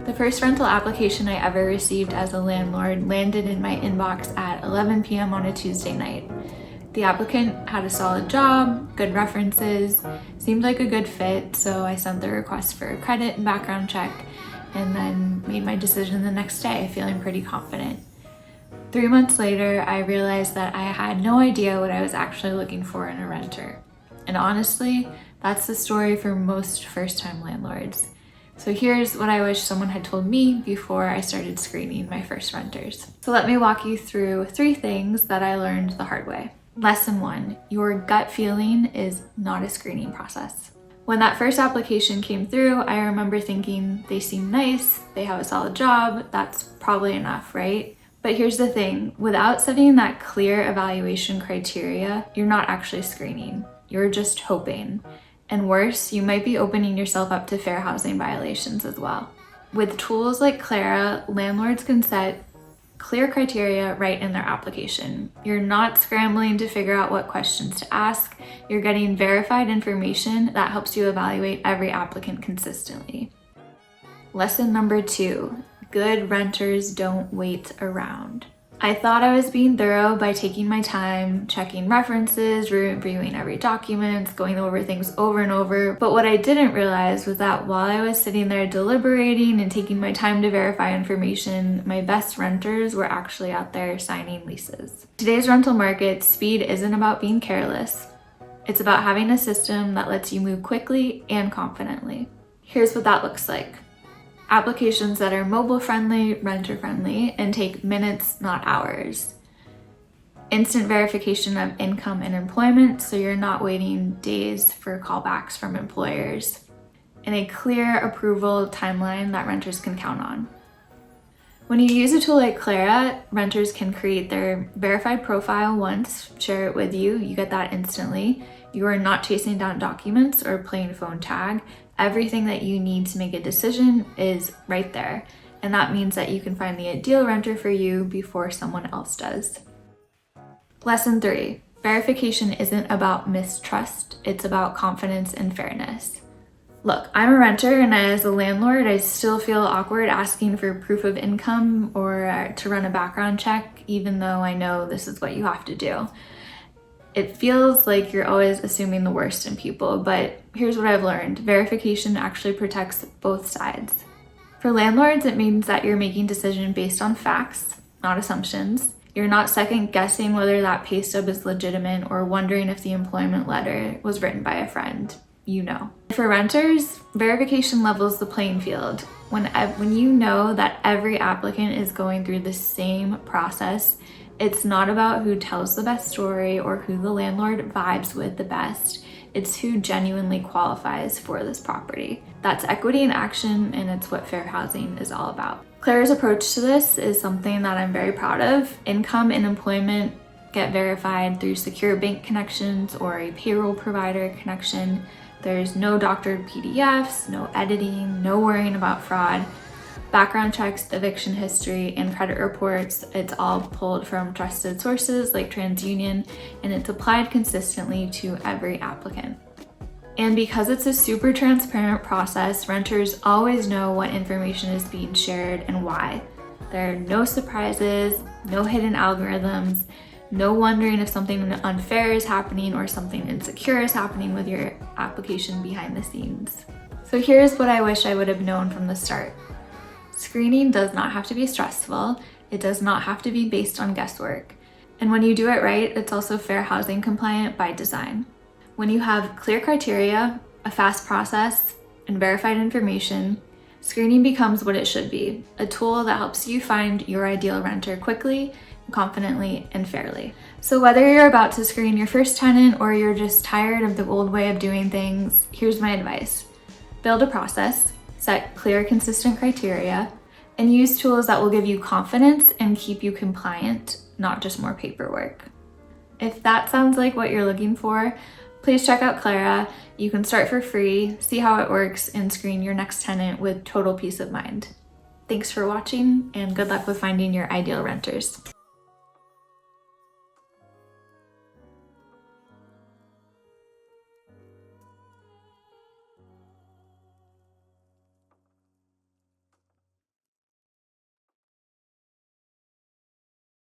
The first rental application I ever received as a landlord landed in my inbox at 11 p.m. on a Tuesday night. The applicant had a solid job, good references, seemed like a good fit, so I sent the request for a credit and background check, and then made my decision the next day, feeling pretty confident. 3 months later, I realized that I had no idea what I was actually looking for in a renter. And honestly, that's the story for most first-time landlords. So here's what I wish someone had told me before I started screening my first renters. So let me walk you through 3 things that I learned the hard way. Lesson 1, your gut feeling is not a screening process. When that first application came through, I remember thinking they seem nice, they have a solid job, that's probably enough, right? But here's the thing, without setting that clear evaluation criteria, you're not actually screening, you're just hoping. And worse, you might be opening yourself up to fair housing violations as well. With tools like Clara, landlords can set clear criteria right in their application. You're not scrambling to figure out what questions to ask. You're getting verified information that helps you evaluate every applicant consistently. Lesson number 2, good renters don't wait around. I thought I was being thorough by taking my time, checking references, reviewing every document, going over things over and over. But what I didn't realize was that while I was sitting there deliberating and taking my time to verify information, my best renters were actually out there signing leases. Today's rental market, speed isn't about being careless. It's about having a system that lets you move quickly and confidently. Here's what that looks like. Applications that are mobile friendly, renter friendly, and take minutes, not hours. Instant verification of income and employment, so you're not waiting days for callbacks from employers. And a clear approval timeline that renters can count on. When you use a tool like Clara, renters can create their verified profile once, share it with you, you get that instantly. You are not chasing down documents or playing phone tag. Everything that you need to make a decision is right there. And that means that you can find the ideal renter for you before someone else does. Lesson 3, verification isn't about mistrust, it's about confidence and fairness. Look, I'm a renter, and as a landlord, I still feel awkward asking for proof of income or to run a background check, even though I know this is what you have to do. It feels like you're always assuming the worst in people, but here's what I've learned. Verification actually protects both sides. For landlords, it means that you're making decisions based on facts, not assumptions. You're not second guessing whether that pay stub is legitimate or wondering if the employment letter was written by a friend. You know. For renters, verification levels the playing field. When you know that every applicant is going through the same process, it's not about who tells the best story or who the landlord vibes with the best. It's who genuinely qualifies for this property. That's equity in action, and it's what fair housing is all about. Clara's approach to this is something that I'm very proud of. Income and employment get verified through secure bank connections or a payroll provider connection. There's no doctored PDFs, no editing, no worrying about fraud. Background checks, eviction history, and credit reports, it's all pulled from trusted sources like TransUnion, and it's applied consistently to every applicant. And because it's a super transparent process, renters always know what information is being shared and why. There are no surprises, no hidden algorithms, no wondering if something unfair is happening or something insecure is happening with your application behind the scenes. So here's what I wish I would have known from the start. Screening does not have to be stressful. It does not have to be based on guesswork. And when you do it right, it's also fair housing compliant by design. When you have clear criteria, a fast process, and verified information, screening becomes what it should be, a tool that helps you find your ideal renter quickly, confidently, and fairly. So whether you're about to screen your first tenant or you're just tired of the old way of doing things, here's my advice. Build a process, set clear, consistent criteria, and use tools that will give you confidence and keep you compliant, not just more paperwork. If that sounds like what you're looking for, please check out Clara. You can start for free, see how it works, and screen your next tenant with total peace of mind. Thanks for watching, and good luck with finding your ideal renters.